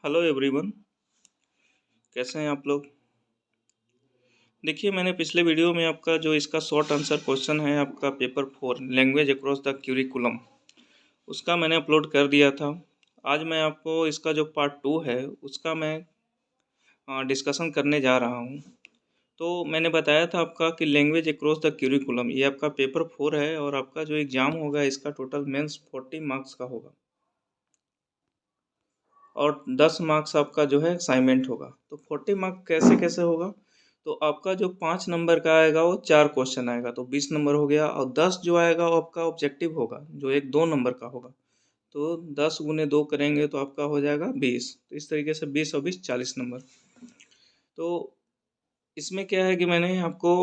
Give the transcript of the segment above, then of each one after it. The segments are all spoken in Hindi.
Hello everyone. कैसे हैं आप लोग। देखिए, मैंने पिछले वीडियो में आपका जो इसका शॉर्ट आंसर क्वेश्चन है आपका paper 4 language across the curriculum, उसका मैंने अपलोड कर दिया था। आज मैं आपको इसका जो पार्ट 2 है उसका मैं डिस्कशन करने जा रहा हूँ। तो मैंने बताया था आपका कि लैंग्वेज अक्रॉस द क्यूरिकुलम ये आपका पेपर 4 है और आपका जो एग्ज़ाम होगा इसका टोटल मेंस 40 मार्क्स का होगा और 10 मार्क्स आपका जो है असाइनमेंट होगा। तो 40 मार्क कैसे कैसे होगा, तो आपका जो 5 नंबर का आएगा वो 4 क्वेश्चन आएगा तो 20 नंबर हो गया, और 10 जो आएगा वो आपका ऑब्जेक्टिव होगा जो एक 2 नंबर का होगा। तो 10 गुने 2 करेंगे तो आपका हो जाएगा 20। तो इस तरीके से 20 और 20 40 नंबर। तो इसमें क्या है कि मैंने आपको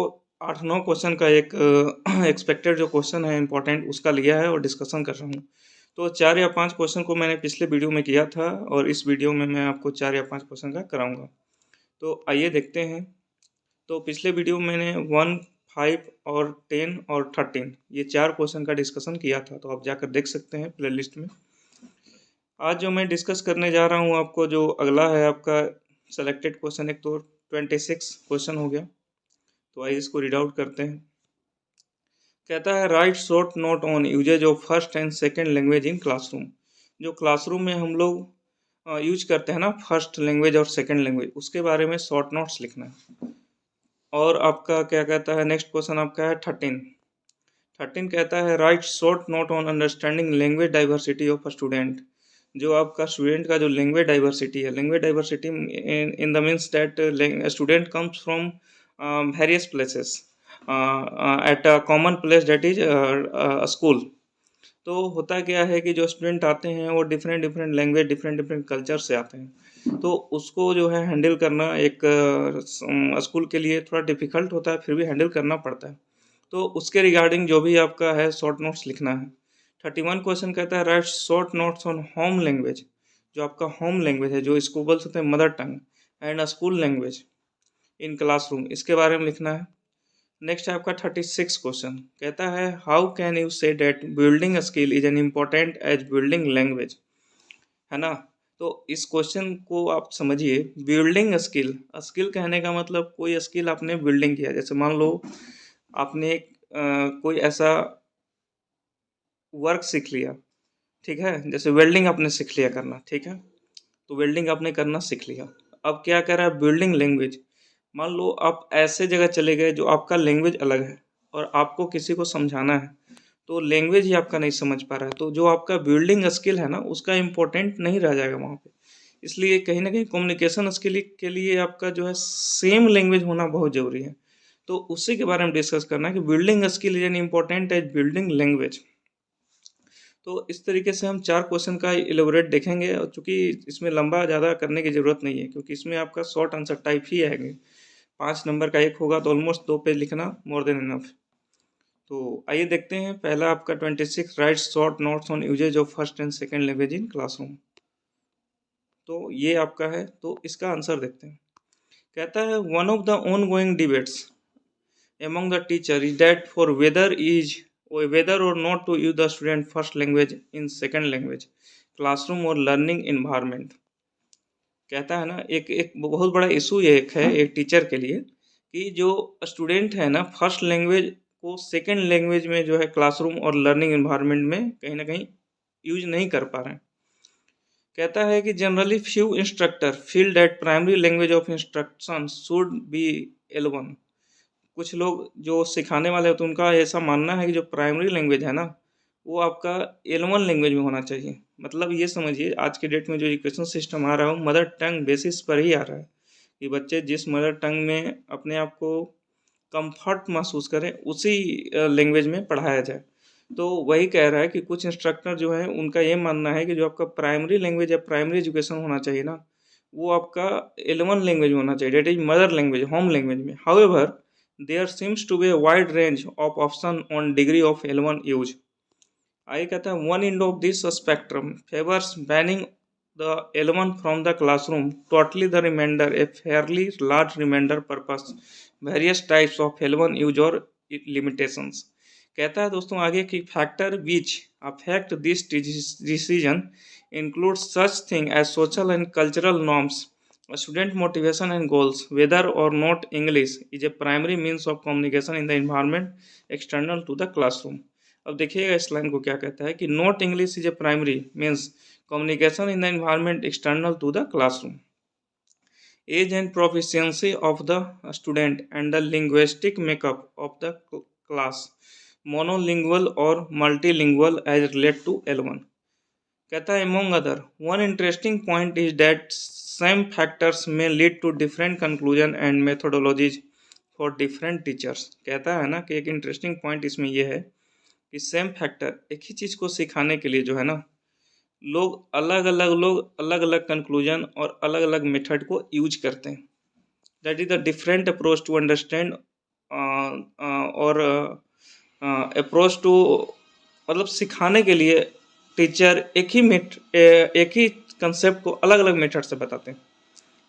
8-9 क्वेश्चन का एक एक्सपेक्टेड जो क्वेश्चन है इंपॉर्टेंट उसका लिया है और डिस्कशन कर रहा हूँ। तो 4 या 5 क्वेश्चन को मैंने पिछले वीडियो में किया था और इस वीडियो में मैं आपको 4 या 5 क्वेश्चन का कराऊंगा। तो आइए देखते हैं। तो पिछले वीडियो में मैंने 1, 5 और 10 और 13 ये 4 क्वेश्चन का डिस्कशन किया था, तो आप जाकर देख सकते हैं प्लेलिस्ट में। आज जो मैं डिस्कस करने जा रहा हूँ आपको जो अगला है आपका सेलेक्टेड क्वेश्चन, एक तो 26 क्वेश्चन हो गया। तो आइए इसको रीड आउट करते हैं। कहता है write short note on usages of first and second language in classroom. जो क्लासरूम में हम लोग यूज करते हैं ना फर्स्ट लैंग्वेज और सेकंड लैंग्वेज, उसके बारे में शॉर्ट नोट्स लिखना है। और आपका क्या कहता है नेक्स्ट क्वेश्चन आपका है 13 कहता है write short note on understanding language diversity of a student. जो आपका स्टूडेंट का जो लैंग्वेज डाइवर्सिटी है, language diversity in the means that student comes from various places at a common place that is school. तो होता क्या है कि जो स्टूडेंट आते हैं वो different different language different different culture से आते हैं, तो उसको जो है हैंडल करना एक स्कूल के लिए थोड़ा डिफिकल्ट होता है, फिर भी हैंडल करना पड़ता है। तो उसके रिगार्डिंग जो भी आपका है शॉर्ट नोट्स लिखना है। 31 क्वेश्चन कहता है write short notes on home language. जो आपका होम लैंग्वेज है, जो इसको बोल सकते हैं mother tongue, and school language in classroom, इसके बारे में लिखना है। नेक्स्ट है आपका 36 क्वेश्चन कहता है how can you say that building skill is an important as building language, है ना। तो इस क्वेश्चन को आप समझिए। बिल्डिंग स्किल, स्किल कहने का मतलब कोई स्किल आपने बिल्डिंग किया, जैसे मान लो आपने कोई ऐसा वर्क सीख लिया, ठीक है, जैसे वेल्डिंग आपने सीख लिया करना, ठीक है। तो वेल्डिंग आपने करना सीख लिया। अब क्या कर रहा है बिल्डिंग लैंग्वेज। मान लो आप ऐसे जगह चले गए जो आपका लैंग्वेज अलग है और आपको किसी को समझाना है, तो लैंग्वेज ही आपका नहीं समझ पा रहा है, तो जो आपका बिल्डिंग स्किल है ना उसका इम्पोर्टेंट नहीं रह जाएगा वहाँ पे। इसलिए कहीं ना कहीं कम्युनिकेशन स्किल के लिए आपका जो है सेम लैंग्वेज होना बहुत ज़रूरी है। तो उसी के बारे में डिस्कस करना है कि building skill is an important as building language. तो इस तरीके से हम 4 क्वेश्चन का इलेबोरेट देखेंगे, और चूंकि इसमें लंबा ज़्यादा करने की ज़रूरत नहीं है क्योंकि इसमें आपका शॉर्ट आंसर टाइप ही आएंगे। 5 नंबर का एक होगा तो ऑलमोस्ट 2 पेज लिखना मोर देन इनफ। तो आइए देखते हैं। पहला आपका 26 write short notes on usages of first and second language in classroom. तो ये आपका है, तो इसका आंसर देखते हैं। कहता है one of the on going debates among the teacher is that for whether or not to use the student first language in second language classroom or learning environment। कहता है ना एक एक बहुत बड़ा इशू ये एक है एक टीचर के लिए कि जो स्टूडेंट है ना फर्स्ट लैंग्वेज को सेकंड लैंग्वेज में जो है क्लासरूम और लर्निंग एनवायरनमेंट में कहीं ना कहीं यूज नहीं कर पा रहे हैं। कहता है कि generally few instructor feel that primary language of instruction should be L1। कुछ लोग जो सिखाने वाले होते हैं उनका ऐसा मानना है कि जो प्राइमरी लैंग्वेज है ना वो आपका L1 लैंग्वेज में होना चाहिए। मतलब ये समझिए आज के डेट में जो एजुकेशन सिस्टम आ रहा है वो मदर टंग बेसिस पर ही आ रहा है कि बच्चे जिस मदर टंग में अपने आप को कंफर्ट महसूस करें उसी लैंग्वेज में पढ़ाया जाए। तो वही कह रहा है कि कुछ इंस्ट्रक्टर जो है उनका ये मानना है कि जो आपका प्राइमरी लैंग्वेज या प्राइमरी एजुकेशन होना चाहिए ना वो आपका L1 लैंग्वेज में होना चाहिए, that is mother language home language में। However there seems to be a wide range of option on degree of L1 use। आगे कहता है one end of this spectrum favours banning the L1 from the classroom totally the reminder a fairly large reminder purpose various types of L1 use और लिमिटेशंस। कहता है दोस्तों आगे कि factor which affect this decision includes such things as social and cultural norms, student motivation and goals, whether or not English is a primary means of communication in the environment external to the classroom. अब देखिएगा इस लाइन को क्या कहता है कि not English is a primary means communication in the environment external to the classroom. Age and proficiency of the student and the linguistic makeup of the class, monolingual or multilingual as related to L1. कहता है among other, one interesting point is that same factors may lead to different conclusion and methodologies for different teachers. कहता है ना कि एक इंटरेस्टिंग पॉइंट इसमें यह है कि सेम फैक्टर एक ही चीज़ को सिखाने के लिए जो है ना लोग अलग अलग कंक्लूजन और अलग अलग मेथड को यूज करते हैं. That is the different approach to understand और अप्रोच टू मतलब सिखाने के लिए टीचर एक ही कंसेप्ट को अलग अलग मेथड से बताते हैं.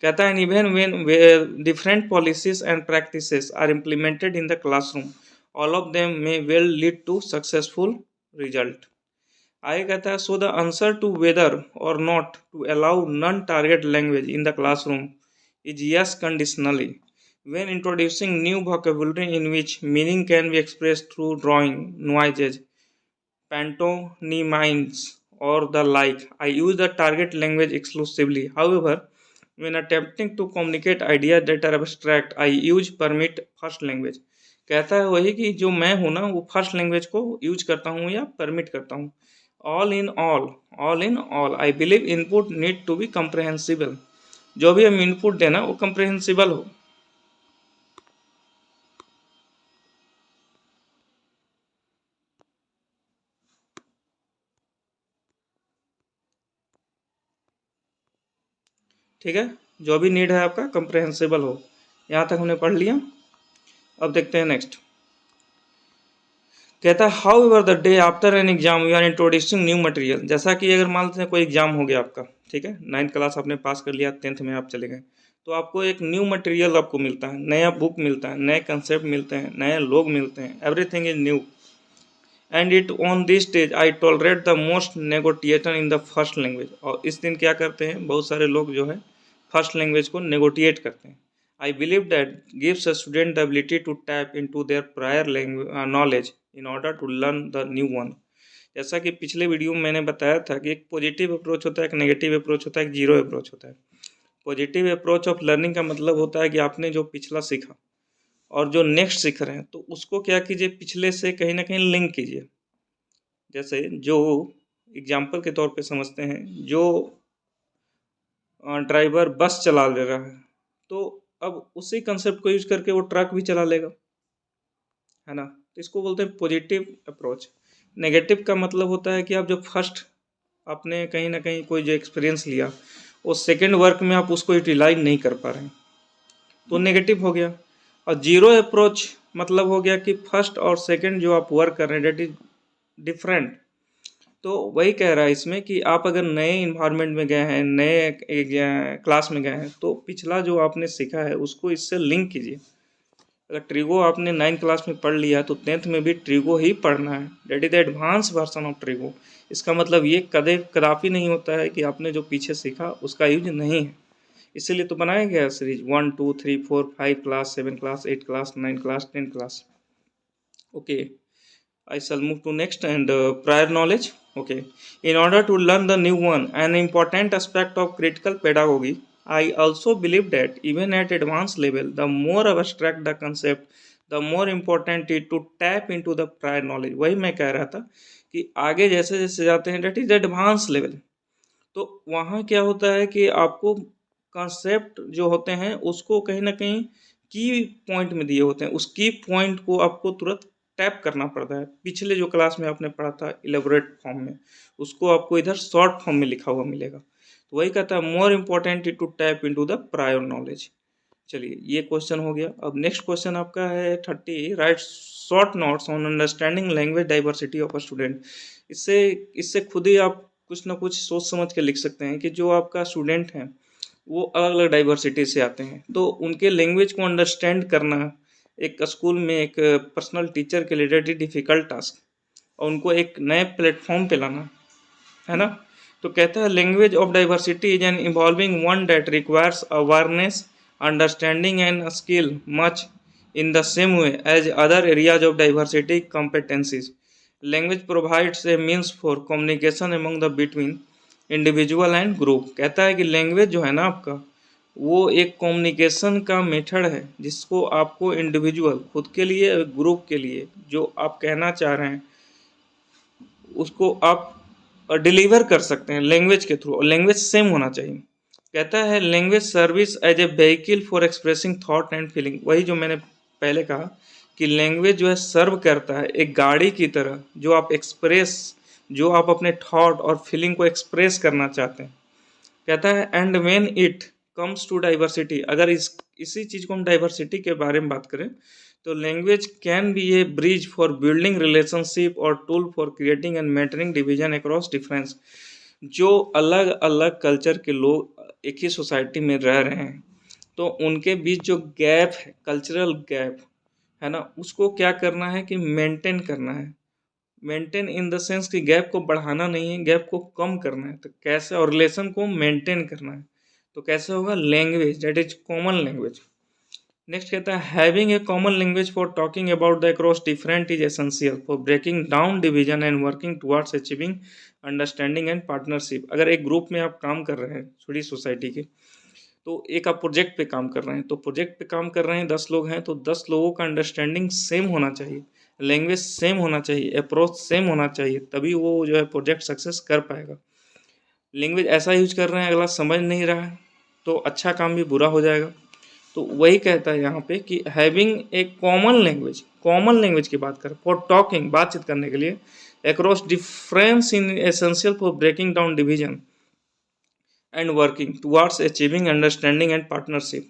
कहता है even when different policies and practices are implemented in the classroom, all of them may well lead to successful result. आगे कहता है so the answer to whether or not to allow non target language in the classroom is yes conditionally. When introducing new vocabulary in which meaning can be expressed through drawing, noises, pantomimes, or the like, I use the target language exclusively. However, when attempting to communicate ideas that are abstract, I use permit first language. कहता है वही कि जो मैं हूँ ना वो फर्स्ट लैंग्वेज को यूज करता हूँ या परमिट करता हूँ. all in all, I believe input need to be comprehensible. जो भी हम इनपुट देना वो कंप्रिहेंसिबल हो. ठीक है, जो भी नीड है आपका कंप्रिहेंसिबल हो. यहाँ तक हमने पढ़ लिया. अब देखते हैं नेक्स्ट. कहता है however the day after an exam you are introducing new material. जैसा कि अगर मान लेते हैं कोई एग्जाम हो गया आपका, ठीक है, 9th क्लास आपने पास कर लिया, 10th में आप चले गए, तो आपको एक न्यू मटेरियल आपको मिलता है, नया बुक मिलता है, नए कंसेप्ट मिलते हैं, नए लोग मिलते हैं, everything is new. And it on this stage I tolerate the most negotiator in the first language. और इस दिन क्या करते हैं बहुत सारे लोग जो है फर्स्ट लैंग्वेज को नेगोटिएट करते हैं. I believe that gives a student the ability to tap into their prior knowledge in order to learn the new one. जैसा कि पिछले वीडियो में मैंने बताया था कि एक पॉजिटिव अप्रोच होता है, एक नेगेटिव अप्रोच होता है, एक जीरो अप्रोच होता है. पॉजिटिव अप्रोच ऑफ लर्निंग का मतलब होता है कि आपने जो पिछला सीखा और जो नेक्स्ट सीख रहे हैं तो उसको क्या कीजिए, पिछले से कहीं ना कहीं लिंक कीजिए. जैसे जो एग्जाम्पल के तौर पे समझते हैं, जो ड्राइवर बस चला ले रहा है तो अब उसी कंसेप्ट को यूज करके वो ट्रक भी चला लेगा, है ना. तो इसको बोलते हैं पॉजिटिव अप्रोच. नेगेटिव का मतलब होता है कि आप जो फर्स्ट आपने कहीं ना कहीं कोई जो एक्सपीरियंस लिया वो सेकंड वर्क में आप उसको यूटिलाइज नहीं कर पा रहे हैं, तो नेगेटिव हो गया. और जीरो अप्रोच मतलब हो गया कि फर्स्ट और सेकंड जो आप वर्क कर रहे हैं डेट इज डिफरेंट. तो वही कह रहा है इसमें कि आप अगर नए इन्वायरमेंट में गए हैं, नए क्लास में गए हैं, तो पिछला जो आपने सीखा है उसको इससे लिंक कीजिए. अगर ट्रिगो आपने 9th क्लास में पढ़ लिया तो 10th में भी ट्रिगो ही पढ़ना है. That is the advance version of ट्रिगो. इसका मतलब ये कदापि नहीं होता है कि आपने जो पीछे सीखा उसका यूज नहीं है. इसीलिए तो बनाया गया series 1 2 3 4 5 class, 7 class, 8 class, 9 class, 10 class. Okay, I shall move to next and prior knowledge. Okay, in order to learn the new one, an important aspect of critical pedagogy, I also believe that even at advanced level, the more abstract the concept, the more important it to tap into the prior knowledge. वही मैं कह रहा था कि आगे जैसे जैसे जाते हैं that is advanced level, तो वहाँ क्या होता है कि आपको कंसेप्ट जो होते हैं उसको कहीं ना कहीं की पॉइंट में दिए होते हैं, उस की पॉइंट को आपको तुरंत टैप करना पड़ता है. पिछले जो क्लास में आपने पढ़ा था इलेबोरेट फॉर्म में, उसको आपको इधर शॉर्ट फॉर्म में लिखा हुआ मिलेगा. तो वही कहता है more important to tap into the prior knowledge. चलिए ये क्वेश्चन हो गया. अब नेक्स्ट क्वेश्चन आपका है 30. Right short notes on understanding language diversity of a student. इससे खुद ही आप कुछ ना कुछ सोच समझ के लिख सकते हैं कि जो आपका स्टूडेंट है वो अलग अलग डाइवर्सिटी से आते हैं, तो उनके लैंग्वेज को अंडरस्टैंड करना एक स्कूल में एक पर्सनल टीचर के लिए रेडी डिफ़िकल्ट टास्क, और उनको एक नए प्लेटफॉर्म पे लाना, है ना. तो कहता है language of diversity is an evolving one that requires awareness, understanding and skill much in the same way as other areas of diversity competencies. Language provides a means for communication among the between individual and group. कहता है कि लैंग्वेज जो है ना आपका, वो एक कम्युनिकेशन का मेथड है जिसको आपको इंडिविजुअल खुद के लिए, ग्रुप के लिए जो आप कहना चाह रहे हैं उसको आप डिलीवर कर सकते हैं लैंग्वेज के थ्रू, और लैंग्वेज सेम होना चाहिए। कहता है language serves as a vehicle for expressing thought and feeling. वही जो मैंने पहले कहा कि लैंग्वेज जो है सर्व करता है एक गाड़ी की तरह, जो आप एक्सप्रेस, जो आप अपने थॉट और फीलिंग को एक्सप्रेस करना चाहते हैं। कहता है and when it comes to diversity, अगर इसी चीज़ को हम डाइवर्सिटी के बारे में बात करें तो language can be a bridge for building relationship और tool for creating and maintaining division across difference. जो अलग अलग कल्चर के लोग एक ही सोसाइटी में रह रहे हैं तो उनके बीच जो गैप है, कल्चरल गैप है ना, उसको क्या करना है कि मेंटेन करना है। मेंटेन इन द सेंस कि गैप को बढ़ाना नहीं है, गैप को कम करना है। तो कैसे, और रिलेशन को मेंटेन करना है तो कैसे होगा, language that is common language. Next कहता है having a common language for talking about the across different is essential for breaking down division and working towards achieving understanding and partnership. अगर एक ग्रुप में आप काम कर रहे हैं छोटी सोसाइटी के, तो एक आप प्रोजेक्ट पे काम कर रहे हैं, तो प्रोजेक्ट पे काम कर रहे हैं 10 लोग हैं, तो 10 लोगों का अंडरस्टैंडिंग सेम होना चाहिए, लैंग्वेज सेम होना चाहिए, अप्रोच सेम होना चाहिए, तभी वो जो है प्रोजेक्ट सक्सेस कर पाएगा। लैंग्वेज ऐसा यूज कर रहे हैं अगला समझ नहीं रहा है तो अच्छा काम भी बुरा हो जाएगा। तो वही कहता है यहाँ पे कि हैविंग ए कॉमन लैंग्वेज की बात करें फॉर टॉकिंग, बातचीत करने के लिए, across difference in essential for breaking down division and working towards achieving understanding and partnership.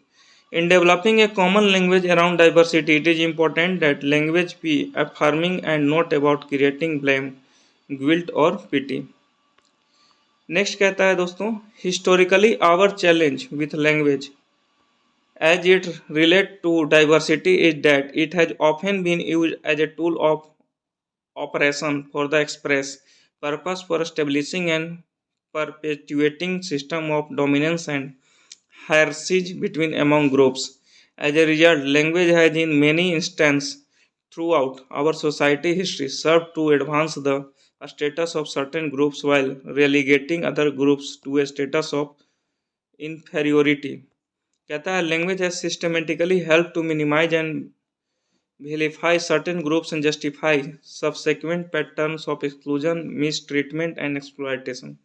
In developing a common language around diversity, it is important that language be affirming and not about creating blame, guilt or pity. Next कहता है दोस्तों, historically our challenge with language as it relate to diversity is that it has often been used as a tool of operation for the express purpose for establishing and perpetuating system of dominance and hierarchy between among groups. As a result, language has in many instances throughout our society history served to advance the status of certain groups while relegating other groups to a status of inferiority. कहता है language has systematically helped to minimize and vilify certain groups and justify subsequent patterns of exclusion, mistreatment and exploitation.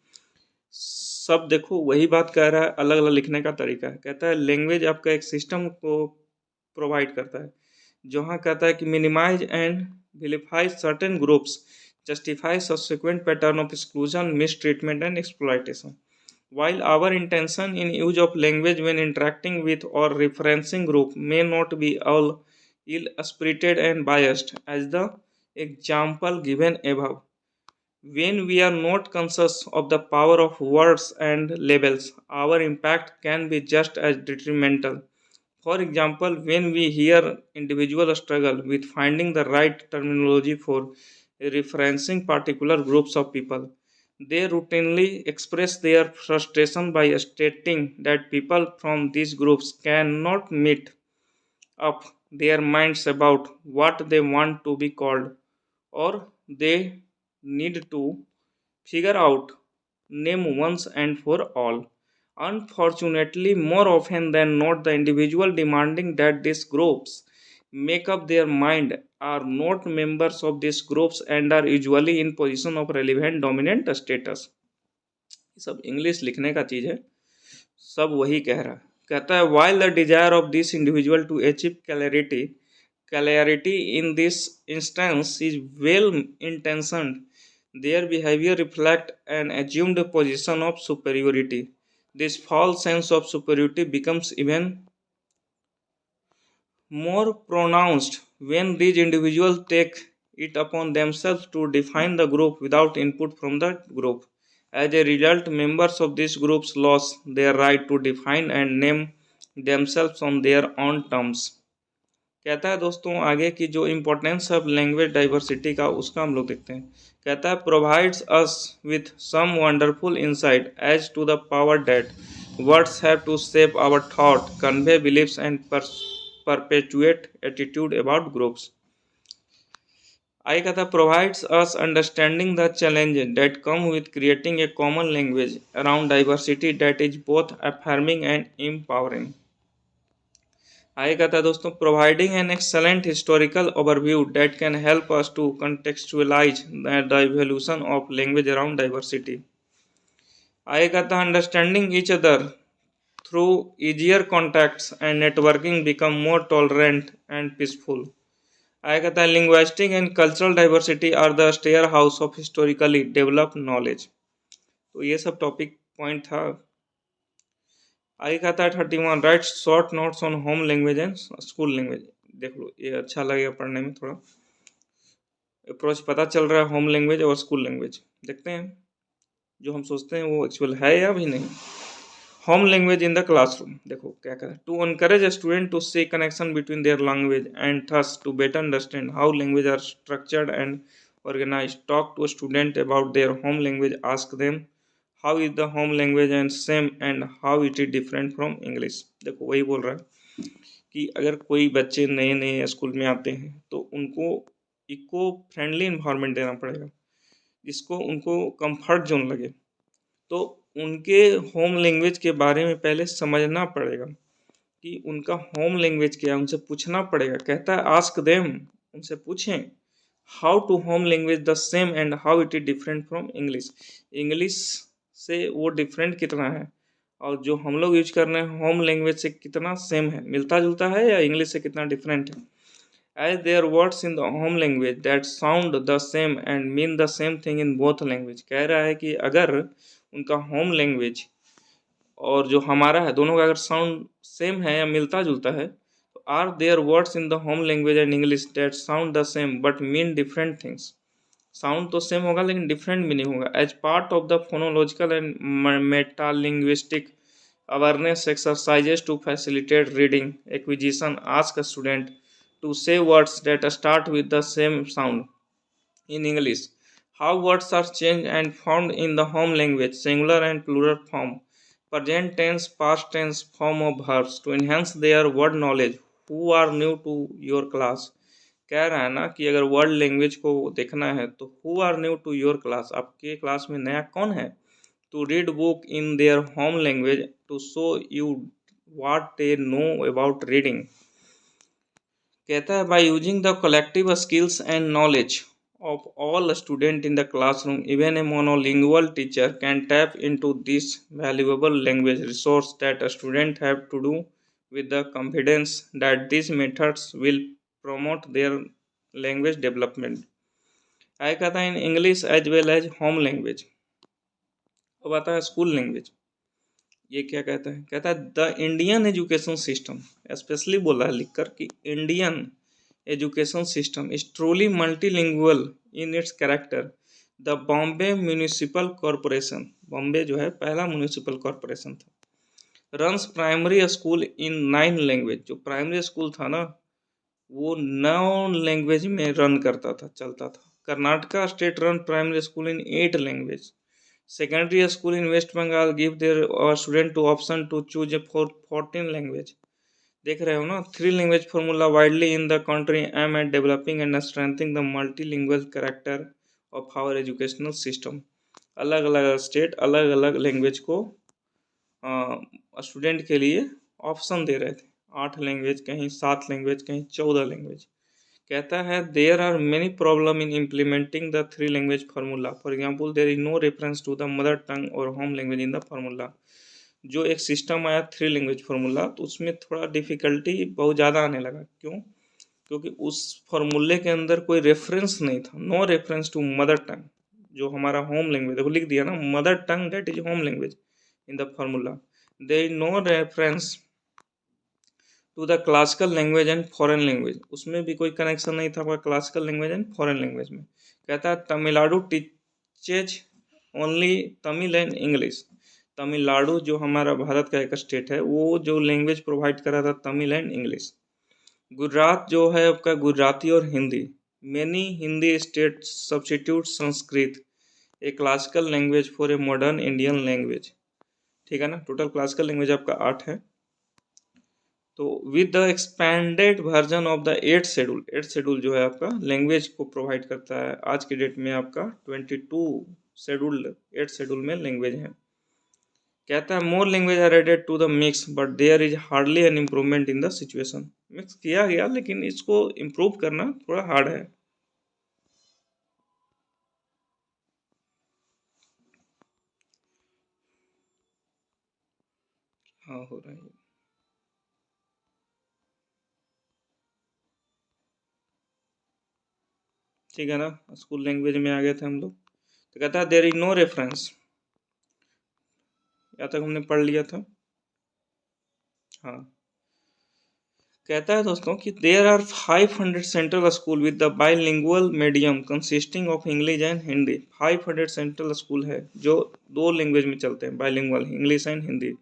सब देखो वही बात कह रहा है, अलग अलग लिखने का तरीका है। कहता है लैंग्वेज आपका एक सिस्टम को प्रोवाइड करता है, जहाँ कहता है कि minimize and vilify certain groups, justify subsequent pattern of exclusion, mistreatment and exploitation. While our intention in use of language when interacting with or referencing group may not be all ill-spirited and biased, as the example given above, when we are not conscious of the power of words and labels, our impact can be just as detrimental. For example, when we hear individuals struggle with finding the right terminology for referencing particular groups of people, they routinely express their frustration by stating that people from these groups cannot meet up their minds about what they want to be called, or they need to figure out name once and for all. Unfortunately, more often than not, the individual demanding that these groups make up their mind are not members of these groups and are usually in position of relevant dominant status. ये सब इंग्लिश लिखने का चीज़ है, सब वही कह रहा है। कहता है while the desire of this individual to achieve clarity in this instance is well intentioned, their behavior reflect an assumed position of superiority. This false sense of superiority becomes even more pronounced when these individuals take it upon themselves to define the group without input from the group. As a result, members of these groups lose their right to define and name themselves on their own terms. कहता है दोस्तों आगे की जो इम्पोर्टेंस ऑफ लैंग्वेज डाइवर्सिटी का उसका हम लोग देखते हैं। कहता है provides us with some wonderful insight as to the power that words have to shape our thought convey beliefs and perpetuate attitude about groups. आगे कहता है provides us understanding the challenges that come with creating a common language around diversity that is both affirming and empowering. आगे कहता है दोस्तों providing an excellent historical overview that can help us to contextualize the evolution of language around diversity. आगे कहता है understanding each other through easier contacts and networking become more tolerant and peaceful। आगे कहता है linguistic and cultural diversity are the storehouse of historically developed knowledge. तो ये सब टॉपिक पॉइंट था। आगे कहता है 31 right short notes on home language and school language. देख लो ये अच्छा लगेगा पढ़ने में, थोड़ा अप्रोच पता चल रहा है होम लैंग्वेज और स्कूल लैंग्वेज। देखते हैं जो हम सोचते हैं वो एक्चुअल है या भी नहीं। Home language in the classroom, देखो क्या कहता है to encourage a student to see connection between their language and thus to better understand how language are structured and organized talk to student about their home language ask them how is the home language and same and how it is different from English. देखो वही बोल रहा है कि अगर कोई बच्चे नए नए स्कूल में आते हैं तो उनको इको फ्रेंडली इन्वायरमेंट देना पड़ेगा जिसको उनको कंफर्ट जोन लगे। तो उनके होम लैंग्वेज के बारे में पहले समझना पड़ेगा कि उनका होम लैंग्वेज क्या है, उनसे पूछना पड़ेगा। कहता है आस्क देम, उनसे पूछें how to home language the same and how it is different from English. English से वो डिफरेंट कितना है और जो हम लोग यूज कर रहे हैं होम लैंग्वेज से कितना सेम है, मिलता जुलता है या इंग्लिश से कितना डिफरेंट है। as there are words in the home language that sound the same and mean the same thing in both language। कह रहा है कि अगर उनका होम लैंग्वेज और जो हमारा है दोनों का अगर साउंड सेम है या मिलता जुलता है तो are there words in the home language and English that sound the same but mean different things. Sound तो सेम होगा लेकिन डिफरेंट मीनिंग होगा। As part of the phonological and metalinguistic awareness exercises to facilitate reading acquisition ask student to say words that start with the same sound in English. How words are changed and found in the home language, singular and plural form, present tense, past tense form of verbs to enhance their word knowledge. Who are new to your class? कह रहा है ना कि अगर वर्ड लैंग्वेज को देखना है तो who are new to your class, आपके क्लास में नया कौन है। To read book in their home language to show you what they know about reading। कहता है by using the collective skills and knowledge of all student in the classroom even a monolingual teacher can tap into this valuable language resource that student have to do with the confidence that these methods will promote their language development। आगे कहता है in English as well as home language. अब आता है स्कूल लैंग्वेज। ये क्या कहता है, कहता है the Indian education system, specially बोला है लिखकर कि Indian education system is truly multilingual in its character. The Bombay municipal corporation, Bombay जो है पहला म्यूनिसिपल कॉरपोरेशन था, रन्स प्राइमरी स्कूल इन 9 लैंग्वेज। जो प्राइमरी स्कूल था ना वो 9 लैंग्वेज में रन करता था, चलता था। Karnataka state run primary school in 8 language. Secondary school in West Bengal give their student to option to choose a 14 language। देख रहे हो ना, 3 language formula widely in the country aim at developing and strengthening the multilingual character of our educational system। अलग अलग स्टेट अलग अलग लैंग्वेज को स्टूडेंट के लिए ऑप्शन दे रहे थे, 8 लैंग्वेज, कहीं 7 लैंग्वेज, कहीं 14 लैंग्वेज। कहता है there are many problem in implementing the 3 language formula. For example there is no reference to the mother tongue or home language in the formula. जो एक सिस्टम आया 3 लैंग्वेज फार्मूला तो उसमें थोड़ा डिफिकल्टी बहुत ज़्यादा आने लगा। क्यों? क्योंकि उस फार्मूले के अंदर कोई रेफरेंस नहीं था, no reference to mother tongue जो हमारा होम लैंग्वेज, देखो लिख दिया ना mother tongue that is home language in the formula. There is no reference to the classical language and foreign language, उसमें भी कोई कनेक्शन नहीं था classical language and foreign language में। कहता है Tamil Nadu teaches only Tamil and English. Tamil Nadu जो हमारा भारत का एक स्टेट है वो जो लैंग्वेज प्रोवाइड कर रहा था तमिल एंड इंग्लिश। गुजरात जो है आपका गुजराती और Hindi. Many Hindi state substitute Sanskrit A classical language for a modern Indian language. ठीक है ना, टोटल क्लासिकल लैंग्वेज आपका 8 है। तो with the expanded version of the eight schedule जो है आपका लैंग्वेज को प्रोवाइड करता है। आज के डेट में आपका 22 शेड्यूल 8 शेड्यूल में लैंग्वेज है। कहता है more language are added to the mix but there is hardly an improvement in the situation. Mix किया गया लेकिन इसको इम्प्रूव करना थोड़ा हार्ड है। हाँ हो रहा है। ठीक है ना, स्कूल लैंग्वेज में आ गए थे हम लोग। तो कहता है देयर इज नो रेफरेंस, या तक हमने पढ़ लिया था। हाँ, कहता है दोस्तों कि there are 500 central school with the bilingual medium consisting of English and Hindi. 500 central school है जो दो लैंग्वेज में चलते हैं, bilingual English and Hindi.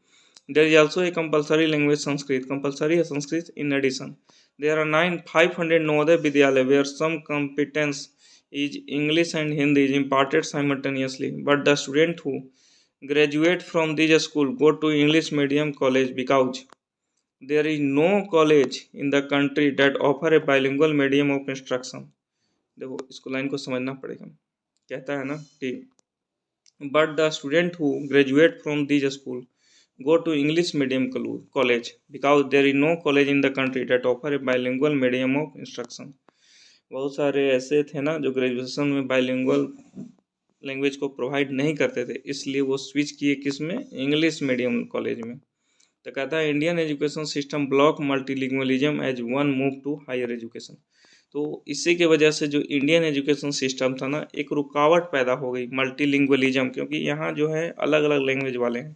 There is also a compulsory language Sanskrit, compulsory है Sanskrit in addition. There are 500 Navodaya Vidyalaya where some competence is English and Hindi is imparted simultaneously, but the student who graduate from these school go to English medium college because there is no college in the country that offer a bilingual medium of instruction। देखो इसको लाइन को समझना पड़ेगा। कहता है ना कि but the student who graduate from these school go to English medium college because there is no college in the country that offer a bilingual medium of instruction। बहुत सारे ऐसे थे ना जो ग्रेजुएशन में बाइलिंगुअल लैंग्वेज को प्रोवाइड नहीं करते थे, इसलिए वो स्विच किए किस में, इंग्लिश मीडियम कॉलेज में। तो कहता है Indian education system block multilingualism as one move to higher education. तो इसी की वजह से जो इंडियन एजुकेशन सिस्टम था ना, एक रुकावट पैदा हो गई मल्टीलिंगुअलिज्म, क्योंकि यहाँ जो है अलग अलग लैंग्वेज वाले हैं।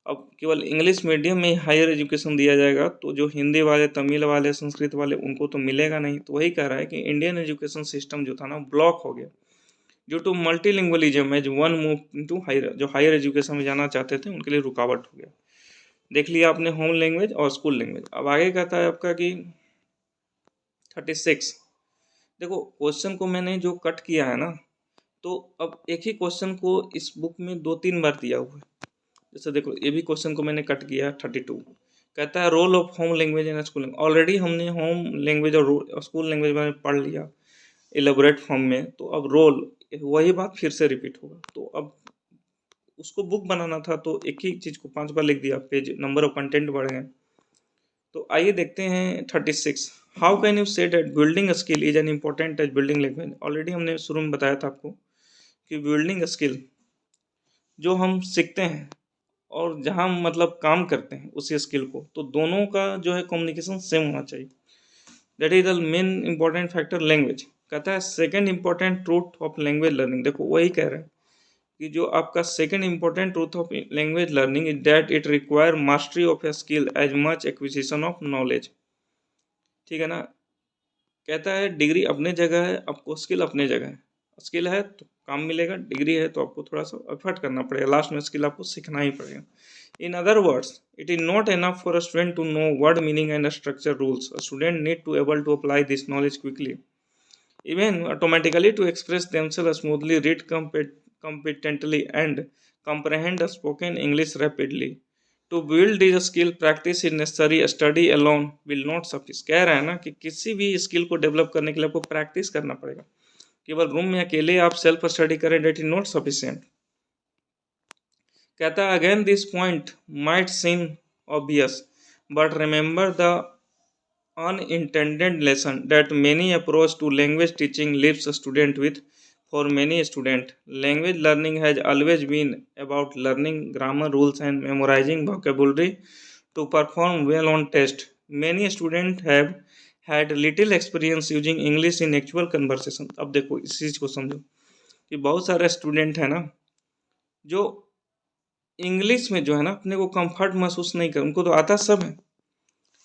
अब केवल इंग्लिश मीडियम में हायर एजुकेशन दिया जाएगा तो जो हिंदी वाले, तमिल वाले, संस्कृत वाले उनको तो मिलेगा नहीं। तो वही कह रहा है कि इंडियन एजुकेशन सिस्टम जो था ना ब्लॉक हो गया due to multilingualism as one move into higher. जो हायर एजुकेशन में जाना चाहते थे उनके लिए रुकावट हो गया। देख लिया आपने होम लैंग्वेज और स्कूल लैंग्वेज। अब आगे कहता है आपका कि 36। देखो क्वेश्चन को मैंने जो कट किया है ना, तो अब एक ही क्वेश्चन को इस बुक में 2-3 बार दिया हुआ है। जैसे देखो ये भी क्वेश्चन को मैंने कट किया 32। कहता है role of home language in school language. Already हमने होम लैंग्वेज और स्कूल लैंग्वेज में पढ़ लिया एलेबोरेट फॉर्म में, तो अब रोल वही बात फिर से रिपीट होगा। तो अब उसको बुक बनाना था तो एक ही चीज़ को 5 बार लिख दिया, पेज नंबर ऑफ कंटेंट बढ़ गए। तो आइए देखते हैं 36। How can you say that building skill is an important as building language. Already हमने शुरू में बताया था आपको कि बिल्डिंग स्किल जो हम सीखते हैं और जहाँ मतलब काम करते हैं उसी स्किल को, तो दोनों का जो है कम्युनिकेशन सेम होना चाहिए। That is the main important factor language. कहता है second important truth of language learning. देखो वही कह रहे हैं कि जो आपका second important truth of language learning is that it require mastery of a skill as much acquisition of knowledge. ठीक है ना, कहता है डिग्री अपने जगह है, आपको स्किल अपने जगह है। स्किल है तो काम मिलेगा, डिग्री है तो आपको थोड़ा सा एफर्ट करना पड़ेगा, लास्ट में स्किल आपको सीखना ही पड़ेगा। In other words it is not enough for a student to know word meaning and structure rules. A student need to able to apply this knowledge quickly even automatically to express themselves smoothly, read competently and comprehend spoken English rapidly। To build this skill practice is necessary, study alone will not suffice। कह रहा है ना कि किसी भी स्किल को डेवलप करने के लिए आपको प्रैक्टिस करना पड़ेगा। केवल रूम में अकेले आप सेल्फ स्टडी करें डेट इज नॉट सफिशिएंट। कहता है again this point might seem obvious but remember the unintended lesson that many approach to language teaching leaves a student with। For many students language learning has always been about learning grammar rules and memorizing vocabulary to perform well on test। many students have had little experience using english in actual conversation। अब देखो इस चीज को समझो कि बहुत सारे स्टूडेंट है ना जो इंग्लिश में जो है ना अपने को कंफर्ट महसूस नहीं कर, उनको तो आता सब है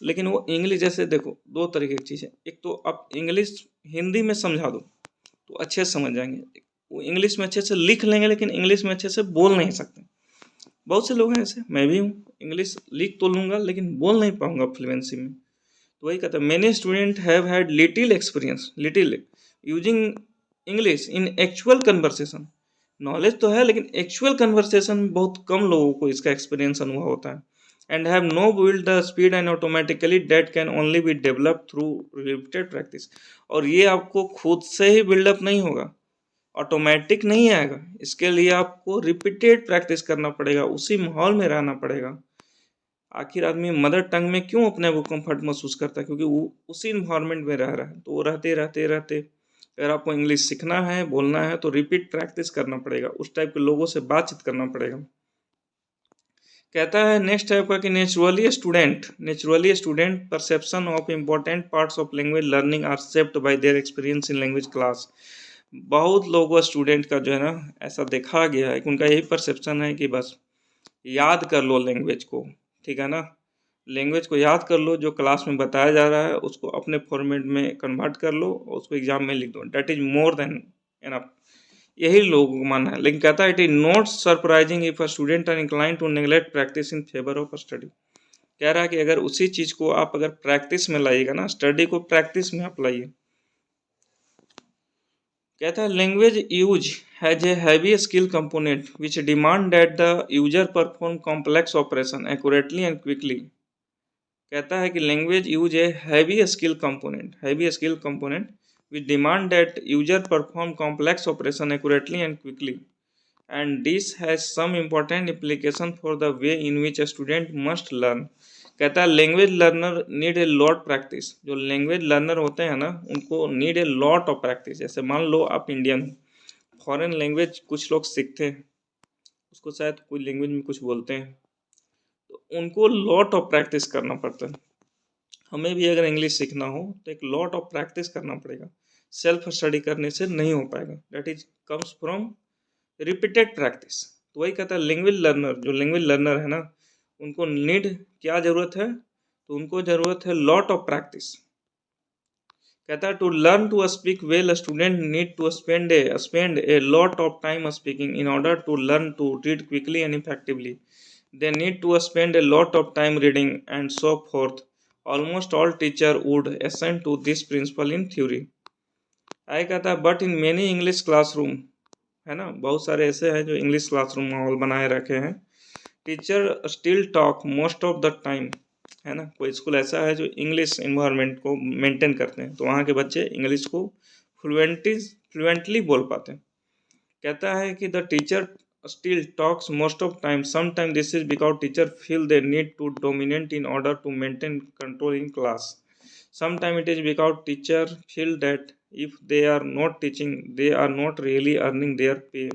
लेकिन वो इंग्लिश, जैसे देखो दो तरीके की चीज़ है। एक तो आप इंग्लिश हिंदी में समझा दो तो अच्छे से समझ जाएंगे, वो इंग्लिश में अच्छे से लिख लेंगे लेकिन इंग्लिश में अच्छे से बोल नहीं सकते। बहुत से लोग हैं ऐसे, मैं भी हूँ, इंग्लिश लिख तो लूँगा लेकिन बोल नहीं पाऊँगा फ्लुएंसी में। तो वही कहता है many student have had little experience little using English in actual conversation. Knowledge तो है लेकिन एक्चुअल कन्वर्सेशन में बहुत कम लोगों को इसका एक्सपीरियंस अनुभव होता है। And have know build the speed and automatically date can only be develop through repeated practice. और ये आपको खुद से ही बिल्डअप नहीं होगा, ऑटोमेटिक नहीं आएगा, इसके लिए आपको रिपीटेड प्रैक्टिस करना पड़ेगा, उसी माहौल में रहना पड़ेगा। आखिर आदमी मदर टंग में क्यों अपने को कंफर्ट महसूस करता है, क्योंकि वो उसी इन्वायरमेंट में रह रहा है। तो वो रहते रहते रहते अगर आपको इंग्लिश सीखना है बोलना है तो रिपीट प्रैक्टिस करना पड़ेगा, उस टाइप के लोगों से बातचीत करना पड़ेगा। कहता है नेक्स्ट टाइप का कि naturally student perception of important parts of language learning are shaped by their experience in language class. बहुत लोगों स्टूडेंट का जो है ना ऐसा देखा गया है कि उनका यही परसेप्शन है कि बस याद कर लो लैंग्वेज को, ठीक है ना, लैंग्वेज को याद कर लो, जो क्लास में बताया जा रहा है उसको अपने फॉर्मेट में कन्वर्ट कर लो और उसको एग्जाम में लिख दो, that is more than enough. यही लोगों को मानना है। लेकिन कहता है it is not surprising if a student are incline to neglect practice in favour of study. कह रहा है कि अगर उसी चीज को आप अगर प्रैक्टिस में लाइएगा ना, स्टडी को प्रैक्टिस में आप लाइए। कहता है language use has a heavy skill component which demand that the user perform complex operation accurately and quickly. कहता है कि language use a heavy skill component which demand that user perform complex operation accurately and quickly and this has some important implication for the way in which a student must learn. कहता है language learner need a lot practice. जो लैंग्वेज लर्नर होते हैं ना उनको need a lot of practice. जैसे मान लो आप इंडियन हो, फॉरेन लैंग्वेज कुछ लोग सीखते हैं, उसको शायद कोई लैंग्वेज में कुछ बोलते हैं, तो उनको लॉट ऑफ प्रैक्टिस करना पड़ता है। हमें भी अगर इंग्लिश सीखना हो तो एक लॉट ऑफ प्रैक्टिस करना पड़ेगा, सेल्फ स्टडी करने से नहीं हो पाएगा। That is comes from repeated practice. तो वही कहता है लैंग्वेज लर्नर, जो लैंग्वेज लर्नर है ना उनको नीड क्या ज़रूरत है, तो उनको ज़रूरत है लॉट ऑफ प्रैक्टिस। कहता है to learn to speak well student need to spend a lot of time speaking in order to learn to read quickly and effectively they need to spend a lot of time reading and so forth. Almost all teacher would assent to this principle in theory. I कहता है but in many English classroom, है ना, बहुत सारे ऐसे हैं जो इंग्लिश क्लासरूम माहौल बनाए रखे हैं, teacher still talk most of the time, है ना, कोई स्कूल ऐसा है जो इंग्लिश इन्वायरमेंट को मेंटेन करते हैं तो वहाँ के बच्चे इंग्लिश को फ्लुएंटली बोल पाते हैं। कहता है कि the teacher still talks most of time sometime this is because teacher feel they need to dominate in order to maintain control in class. Sometime it is because teacher feel that if they are not teaching they are not really earning their pay.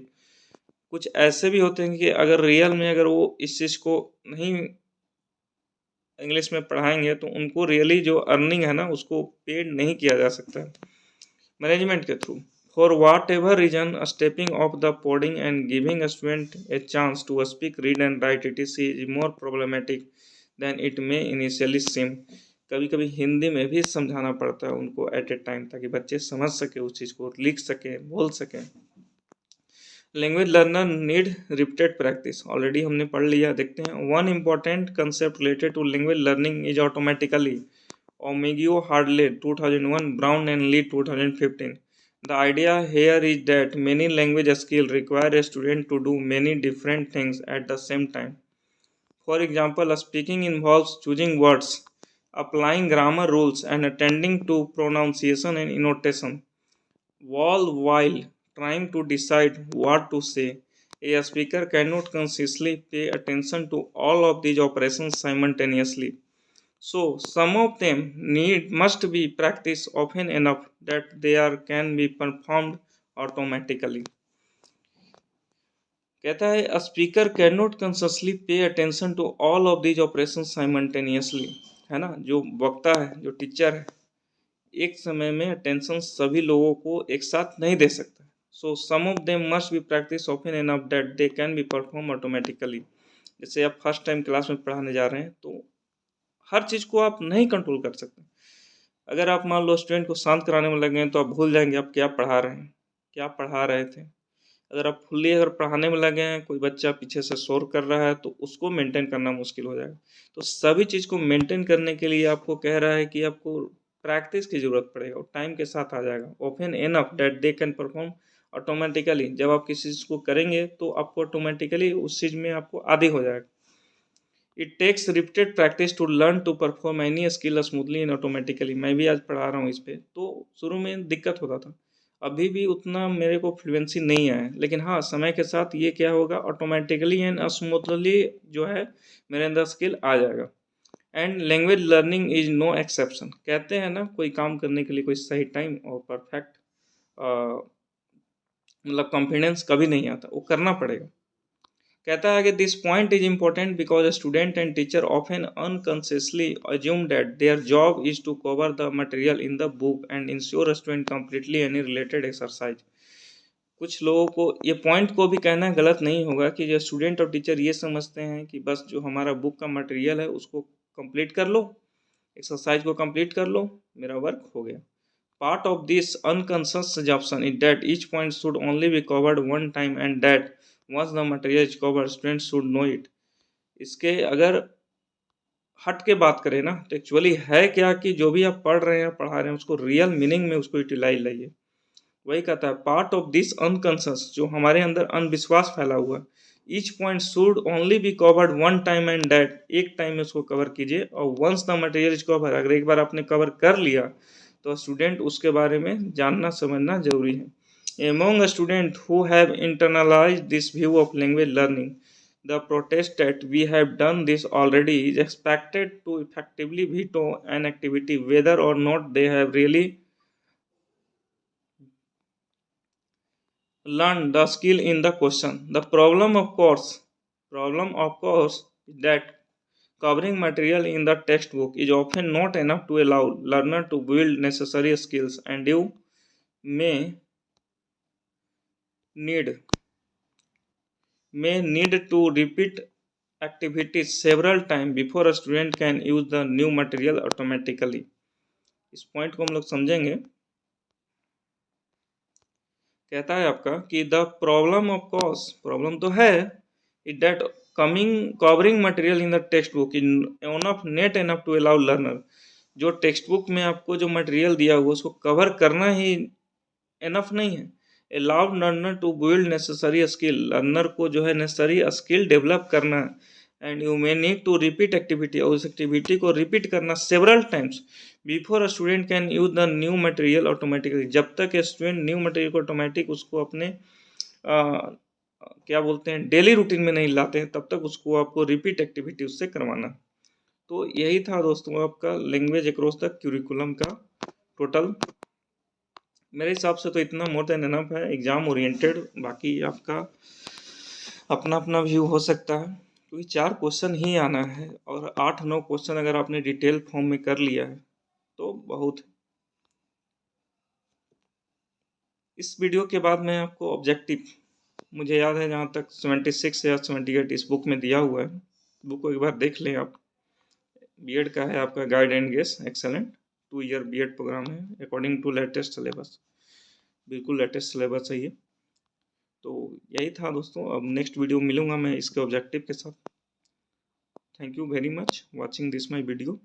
कुछ ऐसे भी होते हैं कि अगर रियल में अगर वो इस चीज़ को नहीं इंग्लिश में पढ़ाएंगे तो उनको रियली जो अर्निंग है ना उसको पेड नहीं किया जा सकता है मैनेजमेंट के थ्रू। For whatever reason stepping off the podium and giving a student a chance to speak read and write it is more problematic than it may initially seem. कभी कभी हिंदी में भी समझाना पड़ता है उनको एट ए टाइम, ताकि बच्चे समझ सके उस चीज़ को, लिख सकें, बोल सकें। Language learner need repeated practice, already हमने पढ़ लिया। देखते हैं one important concept related to language learning is automatically Omaggio Hadley 2001 Brown and Lee 2015। The idea here is that many language skills require a student to do many different things at the same time. For example, speaking involves choosing words, applying grammar rules, and attending to pronunciation and intonation, all while trying to decide what to say. A speaker cannot consciously pay attention to all of these operations simultaneously. So some of them must be practiced often enough that they can be performed automatically. कहता है speaker can not consciously pay attention to all of these operation simultaneously, है ना, जो वक्ता है, जो टीचर है, एक समय में अटेंशन सभी लोगों को एक साथ नहीं दे सकता। So some of them must be practice often enough that they can be perform automatically. जैसे आप फर्स्ट टाइम क्लास में पढ़ाने जा रहे हैं तो हर चीज़ को आप नहीं कंट्रोल कर सकते। अगर आप मान लो स्टूडेंट को शांत कराने में लगे हैं तो आप भूल जाएंगे आप क्या पढ़ा रहे हैं, क्या पढ़ा रहे थे। अगर आप फुल्ली अगर पढ़ाने में लगे हैं, कोई बच्चा पीछे से शोर कर रहा है तो उसको मेंटेन करना मुश्किल हो जाएगा। तो सभी चीज़ को मेंटेन करने के लिए आपको कह रहा है कि आपको प्रैक्टिस की ज़रूरत पड़ेगा और टाइम के साथ आ जाएगा। Often enough that they can perform automatically. जब आप किसी चीज़ को करेंगे तो आपको ऑटोमेटिकली उस चीज़ में आपको आदी हो जाएगा। It takes repeated practice to learn to perform any skill smoothly and automatically. मैं भी आज पढ़ा रहा हूँ इस पे, तो शुरू में दिक्कत होता था, अभी भी उतना मेरे को फ्लुएंसी नहीं आया, लेकिन हाँ समय के साथ ये क्या होगा, ऑटोमेटिकली एंड स्मूथली जो है मेरे अंदर स्किल आ जाएगा। And language learning is no exception. कहते हैं ना, कोई काम करने के लिए कोई सही टाइम और परफेक्ट मतलब कॉन्फिडेंस कभी नहीं आता, वो करना पड़ेगा। कहता है कि this point is important because student and teacher often unconsciously assume that their job is to cover the material in the book and ensure student completely any related exercise. कुछ लोगों को ये पॉइंट को भी कहना गलत नहीं होगा कि जो स्टूडेंट और टीचर ये समझते हैं कि बस जो हमारा बुक का मटेरियल है उसको कंप्लीट कर लो, एक्सरसाइज को कंप्लीट कर लो, मेरा वर्क हो गया। Part of this unconscious assumption is that each point should only be covered one time and that once the material is covered, students should know it. इसके अगर हट के बात करें ना तो एक्चुअली है क्या कि जो भी आप पढ़ रहे हैं पढ़ा रहे हैं उसको रियल मीनिंग में उसको यूटिलाइज लाइए। वही कहता है पार्ट ऑफ दिस अनकॉन्शियस, जो हमारे अंदर अनविश्वास फैला हुआ है, each point should only be covered one time and that, एक टाइम में उसको कवर कीजिए और once the material is cover, अगर एक बार आपने कवर कर लिया तो स्टूडेंट उसके बारे में जानना समझना जरूरी है। Among student who have internalize this view of language learning, the protest that we have done this already is expected to effectively veto an activity whether or not they have really learn the skill in the question. The problem of course is that covering material in the textbook is often not enough to allow learner to build necessary skills, and you may need to repeat activities several times before a student can use the new material automatically. इस पॉइंट को हम लोग समझेंगे। कहता है आपका कि the problem of course, problem तो है, it that covering material in the text book is ऑफ not enough to allow learner. जो टेक्स्ट बुक में आपको जो मटेरियल दिया हुआ उसको कवर करना ही एनफ नहीं है। Allow learner to build necessary skill, learner को जो है नेसेसरी स्किल डेवलप करना है। And you may need to repeat activity, और उस एक्टिविटी को रिपीट करना several times before student can use the new material automatically. जब तक स्टूडेंट न्यू मटेरियल को ऑटोमेटिक उसको अपने क्या बोलते हैं डेली रूटीन में नहीं लाते हैं, तब तक उसको आपको रिपीट एक्टिविटी उससे करवाना। तो यही था दोस्तों आपका लैंग्वेज अक्रॉस द क्यूरिकुलम का टोटल। मेरे हिसाब से तो इतना मोर देन एनफ है एग्जाम ओरिएंटेड, बाकी आपका अपना अपना व्यू हो सकता है। क्योंकि 4 क्वेश्चन ही आना है और 8-9 क्वेश्चन अगर आपने डिटेल फॉर्म में कर लिया है तो बहुत। इस वीडियो के बाद मैं आपको ऑब्जेक्टिव, मुझे याद है जहाँ तक 76 या 78 इस बुक में दिया हुआ है, बुक को एक बार देख लें आप। बीएड का है आपका guide and guess excellent 2 year BEd program है अकॉर्डिंग टू लेटेस्ट सिलेबस, बिल्कुल लेटेस्ट सिलेबस है ये। तो यही था दोस्तों, अब नेक्स्ट वीडियो मिलूंगा मैं इसके ऑब्जेक्टिव के साथ। Thank you very much watching this my video.